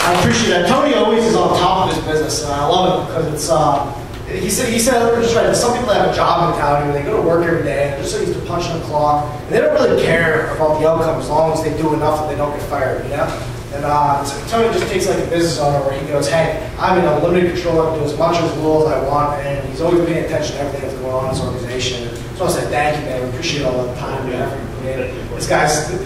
I appreciate that. Tony always is on top of his business, and I love it because it's, he said, just right, some people have a job mentality where they go to work every day and they're just used to punching the clock, and they don't really care about the outcome as long as they do enough that they don't get fired, you know? And so Tony just takes like a business owner where he goes, hey, I'm in unlimited control, I can do as much or as little as I want, and he's always paying attention to everything that's going on in his organization. So I want to say thank you, man. We appreciate all the time and effort you put in. This guy's the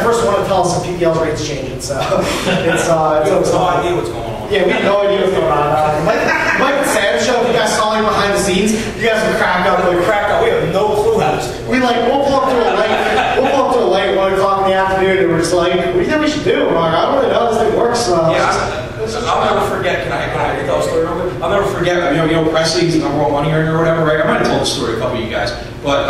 first one to tell us the PPL rate's changing, so it's we have no idea what's going on. Yeah, we have no idea what's going on. Mike and Sam's show, if you guys saw him behind the scenes, you guys would crack up. We have no clue how this thing works. We'll pull up to a light. We'll pull up to a light at 1 o'clock in the afternoon, and we're just like, what do you think we should do? We're like, I don't really know how this thing works. I'll never forget. Can I tell a story real quick? I'll never forget. You know, Presley's the number one money earner or whatever, right? I might have told the story to a couple of you guys, but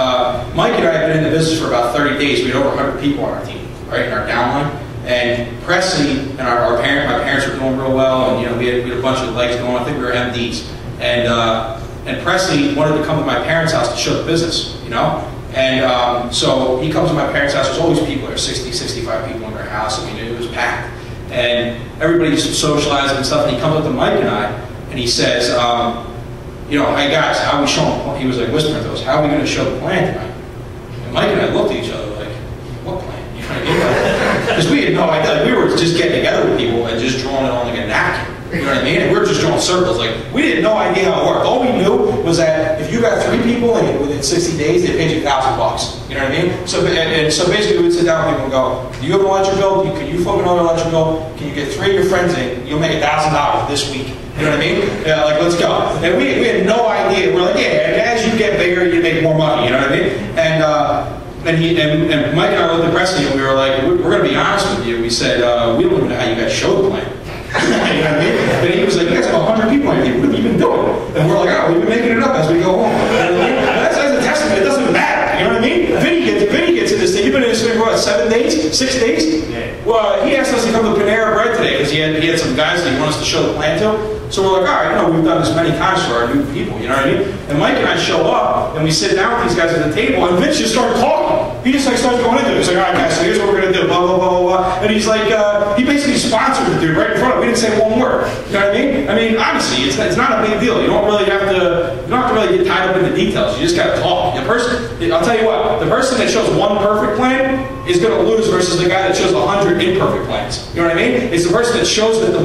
Mike and I had been in the business for about 30 days. We had over 100 people on our team, right, in our downline. And Presley and my parents were doing real well, and you know we had a bunch of legs going. I think we were MDs, and Presley wanted to come to my parents' house to show the business, you know. And so he comes to my parents' house. There's always people there, 60, 65 people in their house. I mean, it was packed. And everybody's socializing and stuff, and he comes up to Mike and I, and he says, you know, hey guys, how are we showing? He was like whispering to us, how are we going to show the plan tonight? And Mike and I looked at each other like, what plan? You know what I mean? Because we had no idea. Like, we were just getting together with people and just drawing it on like a napkin. You know what I mean? And we were just drawing circles. Like, we didn't no idea how it worked. All we knew was that if you got 3 people and within 60 days, they paid you $1,000. You know what I mean? So so basically, we would sit down with people and go, do you have an electric bill? Can you phone another electric bill? Can you get 3 of your friends in? You'll make $1,000 this week. You know what I mean? Yeah, like, let's go. And we had no idea. We're like, yeah, as you get bigger, you make more money. You know what I mean? And Mike and I looked at Presley and we were like, we're going to be honest with you. We said, we don't even know how you guys show the plan. You know what I mean? And he was like, you guys have 100 people in here. What have you been doing? And we're like, oh, we've been making it up as we go home. You know what I mean? That's a testament. It doesn't matter. You know what I mean? Vinny gets in this thing. You've been in this thing for what, 7 days? 6 days? Yeah. Well, he asked us to come to Panera Bread today because he had some guys that he wanted us to show the plan to. So we're like, all right, you know, we've done this many times for our new people, you know what I mean? And Mike and I show up, and we sit down with these guys at the table, and Vince just started talking. He just like starts going into it. He's like, all right, guys, so here's what we're going to do, blah, blah, blah, blah, blah. And he's like, he basically sponsored the dude right in front of him. We didn't say one word. You know what I mean? I mean, honestly, it's not a big deal. You don't really have to, really get tied up in the details. You just got to talk. I'll tell you what, the person that shows one perfect plan is going to lose versus the guy that shows 100 imperfect plans. You know what I mean? It's the person that shows it the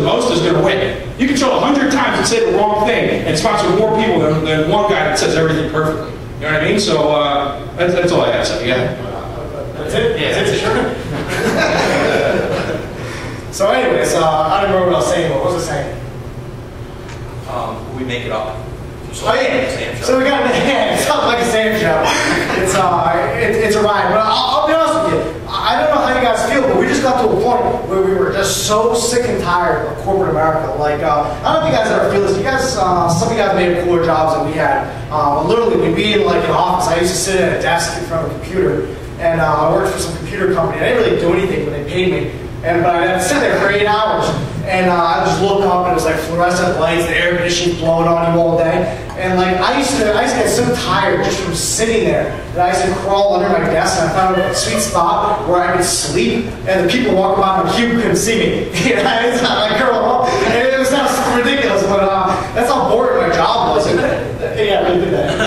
most is going to win. You can show 100 times and say the wrong thing and sponsor more people than one guy that says everything perfectly. You know what I mean? So that's all I have to say. Yeah. That's it? Yeah, that's it. Sure. So anyways, I don't remember what I was saying. What was I saying? We make it up. Oh yeah. So we got it's not like a Sam show. It's a ride. But I'll be honest with you. I don't know how you guys feel, but we just got to a point where we were just so sick and tired of corporate America. Like, I don't know if you guys ever feel this. You guys, some of you guys made cooler jobs than we had. Literally, we'd be in like an office. I used to sit at a desk in front of a computer, and I worked for some computer company. I didn't really do anything, but they paid me. But I'd sit there for 8 hours, and I just look up, and it was like fluorescent lights, the air conditioning blowing on you all day. And like I used to get so tired just from sitting there that I used to crawl under my desk, and I found a sweet spot where I could sleep, and the people walking by my cube couldn't see me. You know, it's not like curl up, and it was not ridiculous, but that's how boring my job was. Yeah, I did that.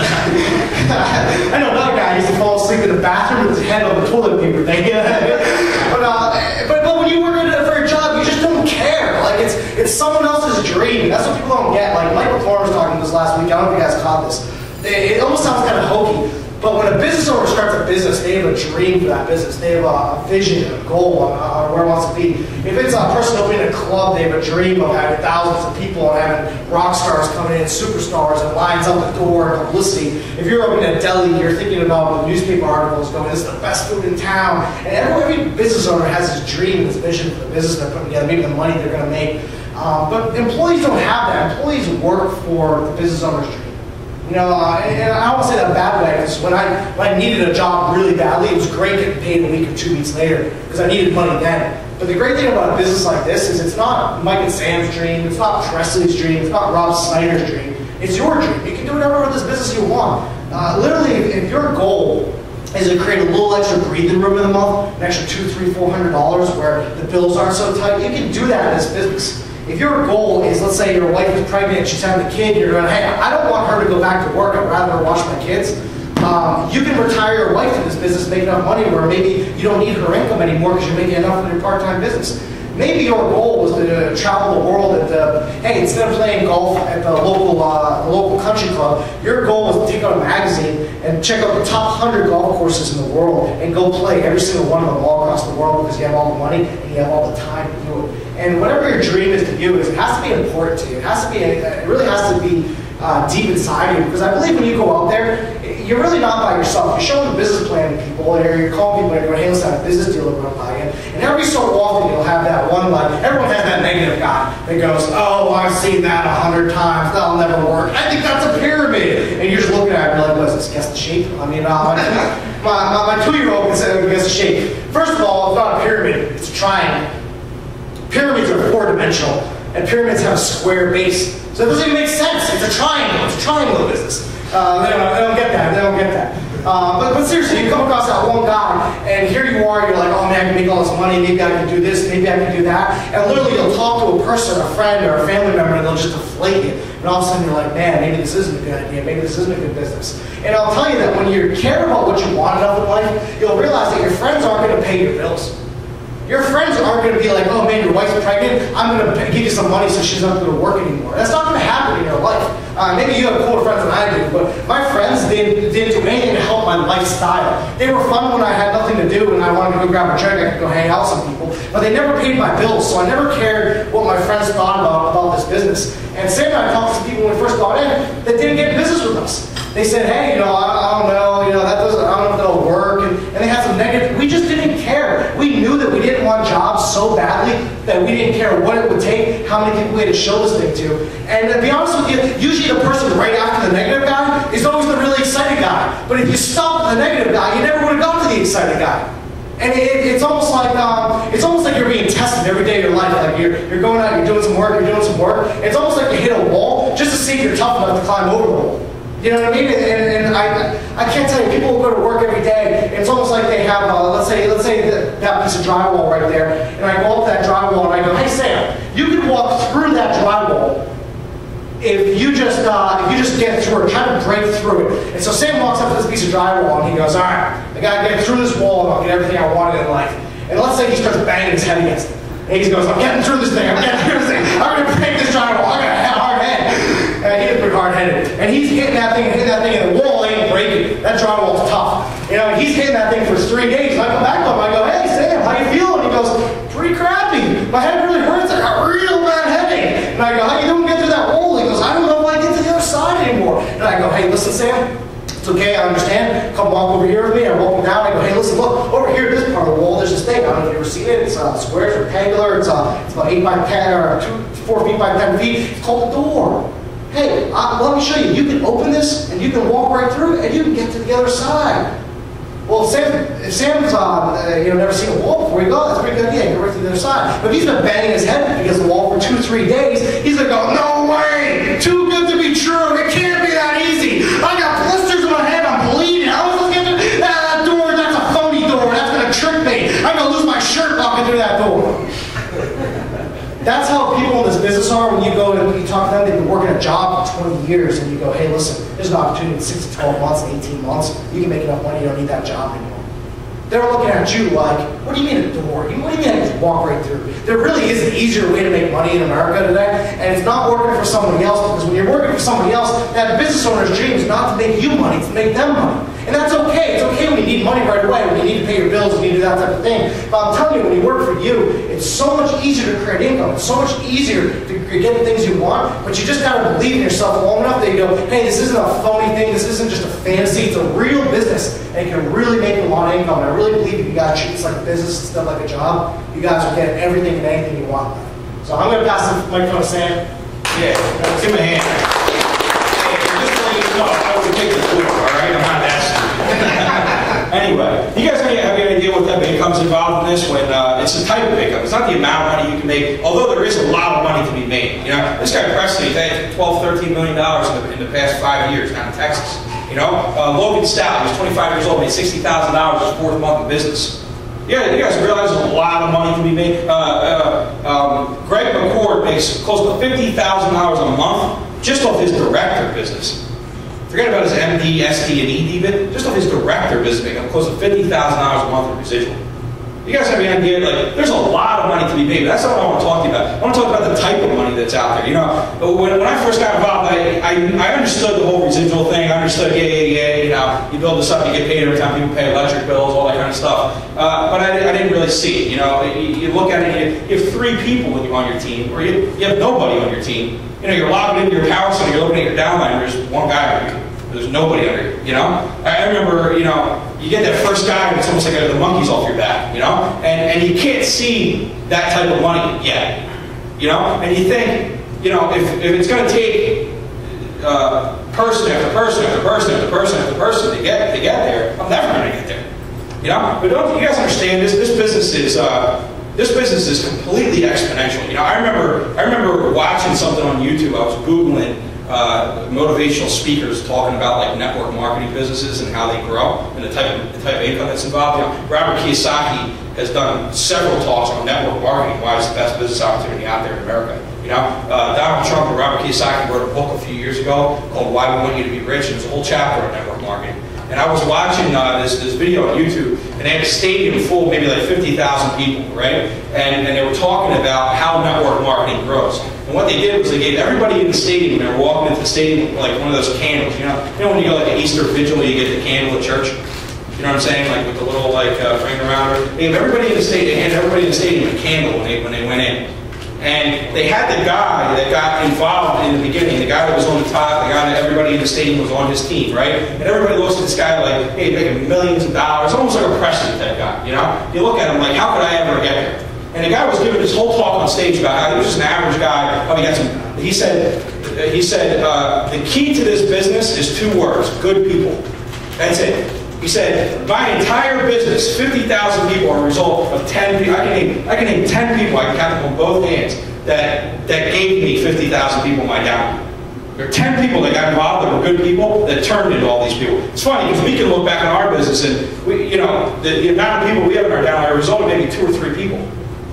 I know another guy used to fall asleep in the bathroom with his head on the toilet paper thing. But when you work for a job, you just don't care. Like it's someone else's dream. That's what people don't get. Like Michael Thorne was talking this last week. I don't know if you guys caught this. It almost sounds kind of hokey. But when a business owner starts a business, they have a dream for that business. They have a vision, a goal on where it wants to be. If it's a person opening a club, they have a dream of having thousands of people and having rock stars coming in, superstars, and lines up the door and publicity. If you're opening a deli, you're thinking about newspaper articles going, this is the best food in town. And every business owner has this dream, this vision for the business they're putting together, maybe the money they're going to make. But employees don't have that. Employees work for the business owner's dream. You know, and I don't want to say that in a bad way, because when I needed a job really badly, it was great getting paid a week or 2 weeks later, because I needed money then. But the great thing about a business like this is it's not Mike and Sam's dream, it's not Presley's dream, it's not Rob Snyder's dream, it's your dream. You can do whatever with this business you want. Literally, if your goal is to create a little extra breathing room in the month, an extra $200, $300, $400 where the bills aren't so tight. You can do that in this business. If your goal is, let's say your wife is pregnant and she's having a kid, you're going, hey, I don't want her to go back to work, I'd rather watch my kids. You can retire your wife in this business, make enough money where maybe you don't need her income anymore because you're making enough in your part-time business. Maybe your goal was to travel the world hey, instead of playing golf at the local country club, your goal was to take out a magazine and check out the top 100 golf courses in the world and go play every single one of them all across the world because you have all the money and you have all the time to do it. And whatever your dream is to you, it has to be important to you. It really has to be deep inside you, because I believe when you go out there, you're really not by yourself. You're showing a business plan to people, or you're calling people and you're going, hey, let's have a business deal run by you. And every so often you'll have that one, like, everyone has that negative guy that goes, oh, I've seen that 100 times, that'll never work. I think that's a pyramid. And you're just looking at it and you're like, what is this, guess the shape? I mean, my 2-year-old can say, guess the shape. First of all, it's not a pyramid, it's a triangle. Pyramids are 4-dimensional, and pyramids have a square base. So it doesn't even make sense. It's a triangle. It's a triangle business. They don't get that. They don't get that. But seriously, you come across that one guy, and here you are, you're like, oh man, I can make all this money, maybe I can do this, maybe I can do that. And literally you'll talk to a person, a friend, or a family member, and they'll just deflate you. And all of a sudden you're like, man, maybe this isn't a good idea, maybe this isn't a good business. And I'll tell you that when you care about what you want enough in life, you'll realize that your friends aren't going to pay your bills. Your friends aren't going to be like, oh man, your wife's pregnant, I'm going to give you some money so she's not going to work anymore. That's not going to happen in your life. Maybe you have cooler friends than I do, but my friends didn't do anything to help my lifestyle. They were fun when I had nothing to do and I wanted to go grab a drink, I could go hang out with some people, but they never paid my bills, so I never cared what my friends thought about this business. And Sam and I talked to people when we first got in that didn't get in business with us. They said, hey, I don't know, that doesn't, I don't know if that'll work, and they had some negative. We just didn't care. We knew that we didn't want jobs so badly that we didn't care what it would take, how many people we had to show this thing to. And to be honest with you, usually the person right after the negative guy is always the really excited guy. But if you stop with the negative guy, you never would have got to the excited guy. And it's almost like you're being tested every day of your life. Like you're going out, you're doing some work, It's almost like you hit a wall just to see if you're tough enough to climb over the wall. You know what I mean? And I can't tell you, people will go to work every day, and it's almost like they have, let's say that piece of drywall right there, and I go up that drywall and I go, hey Sam, you can walk through that drywall if you just get through it, try to break through it. And so Sam walks up to this piece of drywall and he goes, all right, I gotta get through this wall and I'll get everything I wanted in life. And let's say he starts banging his head against it. And he goes, I'm getting through this thing, I'm gonna break this drywall, I got a hard head. And he was pretty hard-headed. And he's hitting that thing, and the wall ain't breaking. That drywall's tough. He's hitting that thing for 3 days. And I come back to him, I go, hey Sam, how you feeling? He goes, pretty crappy. My head really hurts, I got a real bad headache. And I go, how you doing get through that wall? He goes, I don't know if I get to the other side anymore. And I go, hey, listen Sam, it's okay, I understand. Come walk over here with me. I walk him down. I go, hey, listen, look, over here, this part of the wall, there's this thing. I don't know if you've ever seen it. It's square, it's rectangular. It's about 8 by 10, or 4 feet by 10 feet. It's called a door. Hey, let me show you. You can open this, and you can walk right through, and you can get to the other side. Well, if Sam's never seen a wall before, he goes, that's pretty good idea. Get right to the other side. But if he's been banging his head against the wall for 2-3 days, he's gonna go, no way, too good to be true. It can't be that easy. I got blisters in my head. I'm bleeding. I was looking at that door. That's a phony door. That's gonna trick me. I'm gonna lose my shirt walking through that door. That's how people in this business are when you go and you talk to them. They've been working a job for 20 years and you go, hey, listen, there's an opportunity in 6 to 12 months and 18 months. You can make enough money, you don't need that job anymore. They're looking at you like, what do you mean a door? What do you mean I just walk right through? There really is an easier way to make money in America today, and it's not working for somebody else, because when you're working for somebody else, that business owner's dream is not to make you money, it's to make them money. And that's okay. It's okay when you need money right away, when you need to pay your bills, when you do that type of thing. But I'm telling you, when you work for you, it's so much easier to create income. It's so much easier to get the things you want, but you just got to believe in yourself long enough that you go, hey, this isn't a phony thing, this isn't just a fantasy, it's a real business, and it can really make a lot of income. And I really believe if you guys treat this like a business instead of like a job, you guys will get everything and anything you want. So I'm going to pass the microphone to Sam. Yeah, give him a hand. Hey, just to let you know, I would take the quick, all right? I'm not that stupid. Anyway, you guys have any idea what type of income's involved in this? When it's the type of income. It's not the amount of money you can make, although there is a lot of money to be made. This guy Presley, he made $12, $13 million in the past 5 years down in Texas. You know, Logan Stout, he was 25 years old, made $60,000 his fourth month of business. Yeah, you guys realize there's a lot of money to be made. Greg McCord makes close to $50,000 a month just off his director business. Forget about his MD, SD, and ED bit. Just off his director business, making close to $50,000 a month of residual. You guys have any idea? Like, there's a lot of money to be made, but that's not what I want to talk to you about. I want to talk about the type of money that's out there. You know, when I first got involved, I understood the whole residual thing. I understood, you know, you build this up, you get paid every time people pay electric bills, all that kind of stuff. But I didn't really see it. You know, you look at it, you have 3 people on your team, or you have nobody on your team. You know, you're logged into your power center, you're looking at your downline, there's one guy under you. There's nobody under you, you know? I remember, you know, you get that first guy and it's almost like the monkey's off your back, you know? And you can't see that type of money yet, you know? And you think, you know, if it's going to take person after person after person after person after person to get there, I'm never going to get there, you know? But don't you guys understand, this business is completely exponential. You know, I remember watching something on YouTube. I was Googling motivational speakers talking about like network marketing businesses and how they grow and the type of income that's involved. You know, Robert Kiyosaki has done several talks on network marketing, why it's the best business opportunity out there in America. You know, Donald Trump and Robert Kiyosaki wrote a book a few years ago called Why We Want You to Be Rich, and there's a whole chapter on network marketing. And I was watching this video on YouTube, and they had a stadium full, maybe like 50,000 people, right? And they were talking about how network marketing grows. And what they did was they gave everybody in the stadium, they were walking into the stadium like one of those candles. You know when you go like an Easter vigil, you get the candle at church? You know what I'm saying? Like with the little like frame around it. They gave everybody in the stadium, they handed everybody in the stadium a candle when they went in. And they had the guy that got involved in the beginning, the guy that was on the top, the guy that everybody in the stadium was on his team, right? And everybody looks at this guy like, hey, he's making millions of dollars, almost like a president type guy, you know? You look at him like, how could I ever get there? And the guy was giving his whole talk on stage about how he was just an average guy. Oh, he said, the key to this business is 2 words, good people. That's it. He said, my entire business, 50,000 people, are a result of 10 people. I can name 10 people, I can count them on both hands, that gave me 50,000 people in my downline. There are 10 people that got involved that were good people that turned into all these people. It's funny because we can look back on our business and we, you know, the amount of people we have in our downline are a result of maybe 2 or 3 people.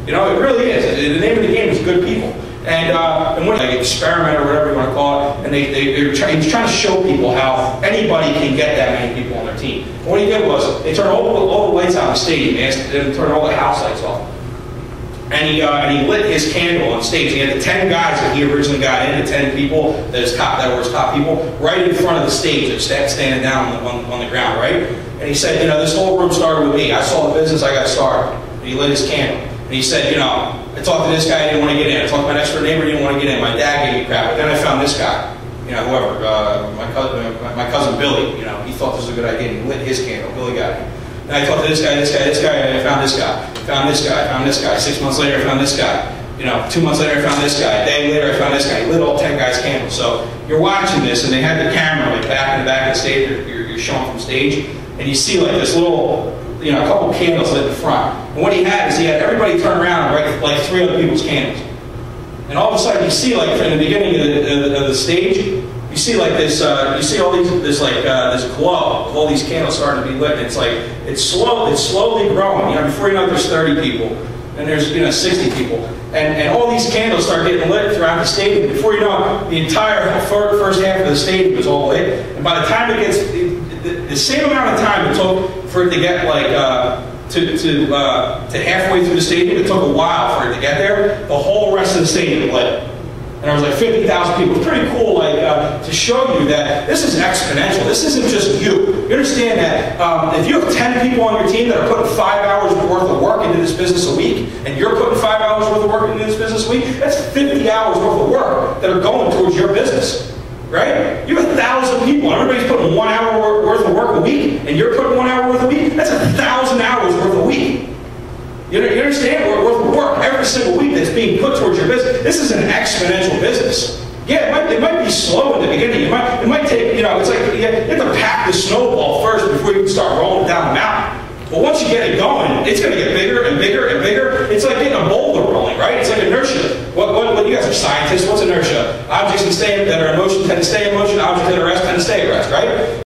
You know, it really is. The name of the game is good people. And when they experiment or whatever you want to call it, and he's trying to show people how anybody can get that many people on their team. And what he did was, they turned all the lights out in the stadium, and turned all the house lights off. And he lit his candle on stage. He had the 10 guys that he originally got in, the 10 people that were his top people, right in front of the stage, standing down on the ground, right? And he said, you know, this whole room started with me. I saw the business, I got started. And he lit his candle. And he said, you know, I talked to this guy, I didn't want to get in. I talked to my next door neighbor, he didn't want to get in. My dad gave me crap. But then I found this guy, you know, whoever, my cousin Billy, you know, he thought this was a good idea. And he lit his candle. Billy got it. And I talked to this guy, and I found this guy. Found this guy, found this guy. 6 months later, I found this guy. You know, 2 months later, I found this guy. A day later, I found this guy. He lit all 10 guys' candles. So you're watching this, and they had the camera like back in the back of the stage. You're showing from stage, and you see like this little, you know, a couple candles lit in the front. And what he had is he had everybody turn around and light like 3 other people's candles. And all of a sudden, you see like from the beginning of the stage, you see like this, you see all this glow of all these candles starting to be lit. And it's like it's slowly growing. You know, before you know it, there's 30 people, and there's 60 people, and all these candles start getting lit throughout the stadium. Before you know it, the entire first half of the stadium is all lit. And by the time it gets the same amount of time it took for it to get like to halfway through the stadium, it took a while for it to get there. The whole rest of the stadium lit. And there was like 50,000 people. It's pretty cool, like, to show you that this is exponential. This isn't just you. You understand that if you have 10 people on your team that are putting 5 hours worth of work into this business a week, and you're putting 5 hours worth of work into this business a week, that's 50 hours worth of work that are going towards your business, right? You have 1,000 people, and everybody's putting 1 hour worth of work a week, and you're putting 1 hour worth a week. That's 1,000 hours worth a week. You understand? Worth of work every single week that's being put towards your business. This is an exponential business. Yeah, it might be slow in the beginning. It might take, you know, it's like you have to pack the snowball first before you can start rolling down the mountain. But once you get it going, it's going to get bigger and bigger and bigger. It's like getting a boulder rolling, right? It's like inertia. What you guys are scientists. What's inertia? Objects that are in motion tend to stay in motion. Objects that are at rest tend to stay at rest, right?